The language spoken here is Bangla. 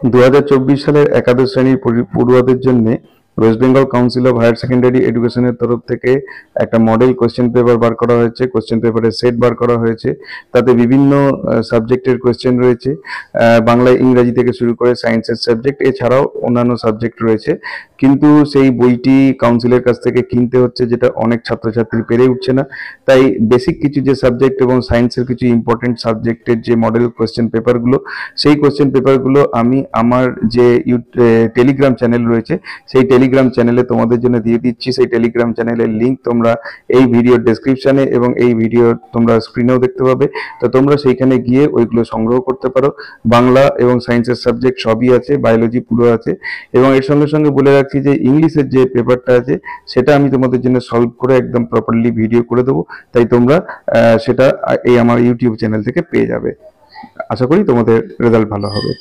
2024 সালের একাদশ শ্রেণীর পড়ুয়াদের জন্য West Bengal council of higher secondary এডুকেশনের তরফ থেকে একটা মডেল কোশ্চেন পেপার বার করা হয়েছে। কোশ্চেন পেপারের সেট বার করা হয়েছে। তাতে বিভিন্ন সাবজেক্টের কোশ্চেন রয়েছে, বাংলা ইংরাজি থেকে শুরু করে সায়েন্সের সাবজেক্ট, এছাড়াও অন্যান্য সাবজেক্ট রয়েছে। কিন্তু সেই বইটি কাউন্সিলের কাছ থেকে কিনতে হচ্ছে, যেটা অনেক ছাত্রছাত্রী পেরে উঠছে না। তাই বেসিক কিছু যে সাবজেক্ট এবং সায়েন্সের কিছু ইম্পর্টেন্ট সাবজেক্টের যে মডেল কোশ্চেন পেপারগুলো, সেই কোশ্চেন পেপারগুলো আমি আমার যে টেলিগ্রাম চ্যানেল রয়েছে সেই টেলিগ্রাম চ্যানেলে তোমাদের জন্য দিয়ে দিচ্ছি। সেই টেলিগ্রাম চ্যানেলের লিঙ্ক তোমরা এই ভিডিওর ডেসক্রিপশনে এবং এই ভিডিও তোমরা স্ক্রিনেও দেখতে পাবে। তো তোমরা সেইখানে গিয়ে ওইগুলো সংগ্রহ করতে পারো। বাংলা এবং সায়েন্সের সাবজেক্ট সবই আছে, বায়োলজি পুরো আছে। এবং এর সঙ্গে সঙ্গে বলে রাখছি যে ইংলিশের যে পেপারটা আছে সেটা আমি তোমাদের জন্য সলভ করে একদম প্রপারলি ভিডিও করে দেবো। তাই তোমরা সেটা এই আমার ইউটিউব চ্যানেল থেকে পেয়ে যাবে। আশা করি তোমাদের রেজাল্ট ভালো হবে।